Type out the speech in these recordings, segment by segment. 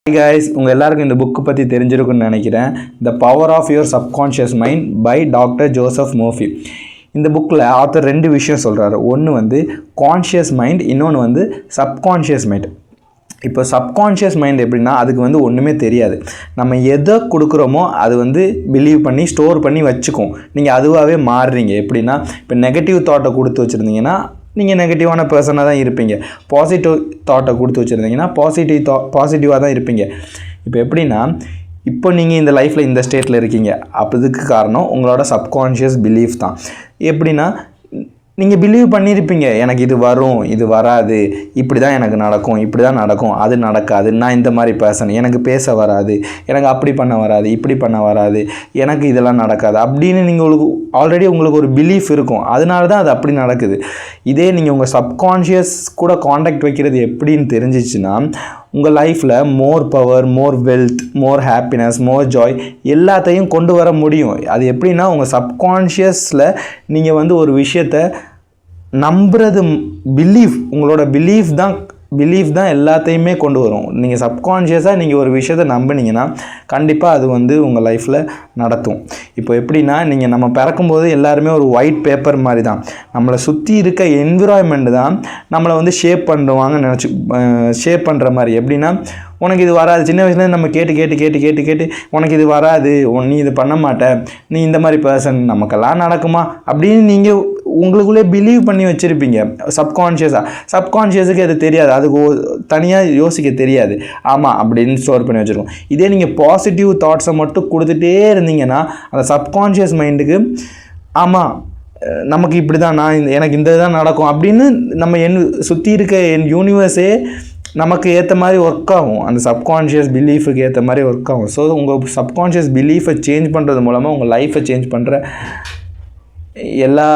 Hi guys, உங்கள் எல்லாருக்கும் இந்த புக்கு பற்றி தெரிஞ்சிருக்குன்னு நினைக்கிறேன். The power of your subconscious mind by doctor Joseph Murphy. இந்த புக்கில் ஆத்தர் 2 விஷயம் சொல்கிறாரு. ஒன்று வந்து கான்ஷியஸ் மைண்ட், இன்னொன்று வந்து சப்கான்ஷியஸ் மைண்ட். இப்போ சப்கான்ஷியஸ் மைண்ட் எப்படின்னா அதுக்கு வந்து ஒன்றுமே தெரியாது. நம்ம எதை கொடுக்குறோமோ அது வந்து பிலீவ் பண்ணி ஸ்டோர் பண்ணி வச்சுக்கும். நீங்கள் அதுவாகவே மாறுறீங்க. எப்படின்னா இப்போ நெகட்டிவ் தாட்டை கொடுத்து வச்சுருந்தீங்கன்னா நீங்கள் நெகட்டிவான பர்சனாக தான் இருப்பீங்க. பாசிட்டிவ் தாட்டை கொடுத்து வச்சுருந்தீங்கன்னா பாசிட்டிவாக தான் இருப்பீங்க. இப்போ எப்படின்னா இப்போ நீங்கள் இந்த லைஃப்பில் இந்த ஸ்டேட்டில் இருக்கீங்க, அதுக்கு காரணம் உங்களோட சப்கான்ஷியஸ் பிலீஃப் தான். எப்படின்னா நீங்கள் பிலீவ் பண்ணியிருப்பீங்க, எனக்கு இது வரும், இது வராது, இப்படி தான் எனக்கு நடக்கும், இப்படி தான் நடக்கும், அது நடக்காது, நான் இந்த மாதிரி பர்சன், எனக்கு பேச வராது, எனக்கு அப்படி பண்ண வராது, இப்படி பண்ண வராது, எனக்கு இதெல்லாம் நடக்காது அப்படின்னு நீங்கள் ஆல்ரெடி உங்களுக்கு ஒரு பிலீஃப் இருக்கும். அதனால தான் அது அப்படி நடக்குது. இதே நீங்கள் உங்கள் சப்கான்ஷியஸ் கூட காண்டாக்ட் வைக்கிறது எப்படின்னு தெரிஞ்சிச்சுன்னா உங்கள் லைஃப்பில் மோர் பவர், மோர் வெல்த், மோர் ஹாப்பினஸ், மோர் ஜாய் எல்லாத்தையும் கொண்டு வர முடியும். அது எப்படின்னா உங்கள் சப்கான்ஷியஸில் நீங்கள் வந்து ஒரு விஷயத்தை நம்புறது, உங்களோட பிலீஃப் தான் எல்லாத்தையுமே கொண்டு வரும். நீங்கள் சப்கான்ஷியஸாக நீங்கள் ஒரு விஷயத்தை நம்பினீங்கன்னா கண்டிப்பாக அது வந்து உங்கள் லைஃப்பில் நடத்தும். இப்போ எப்படின்னா நம்ம பிறக்கும்போது எல்லாருமே ஒரு ஒயிட் பேப்பர் மாதிரி தான். நம்மளை சுற்றி இருக்க என்விரான்மெண்ட் தான் நம்மளை வந்து ஷேப் பண்ணுற மாதிரி. எப்படின்னா உனக்கு இது வராது, சின்ன வயசுலேருந்து நம்ம கேட்டு உனக்கு இது வராது, நீ இது பண்ண மாட்ட, நீ இந்த மாதிரி பர்சன், நமக்கெல்லாம் நடக்குமா அப்படின்னு நீங்கள் உங்களுக்குள்ளே பிலீவ் பண்ணி வச்சுருப்பீங்க சப்கான்ஷியஸுக்கு அது தெரியாது, அதுக்கு தனியாக யோசிக்க தெரியாது, ஆமாம் அப்படின்னு ஸ்டோர் பண்ணி வச்சுருக்கோம். இதே நீங்கள் பாசிட்டிவ் தாட்ஸை மட்டும் கொடுத்துட்டே இருந்தீங்கன்னா அந்த சப்கான்ஷியஸ் மைண்டுக்கு ஆமாம் நமக்கு இப்படி தான், எனக்கு இந்த இதுதான் நடக்கும் அப்படின்னு நம்ம சுற்றி இருக்க யூனிவர்ஸே நமக்கு ஏற்ற மாதிரி ஒர்க் ஆகும். அந்த சப்கான்ஷியஸ் பிலீஃபுக்கு ஏற்ற மாதிரி ஒர்க் ஆகும். ஸோ உங்கள் சப்கான்ஷியஸ் பிலீஃபை சேஞ்ச் பண்ணுறது மூலமாக உங்கள் லைஃப்பை சேஞ்ச் பண்ணுற எல்லா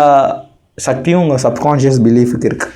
சக்தியும் உங்கள் சப்கான்ஷியஸ் பிலீஃபுக்கு இருக்குது.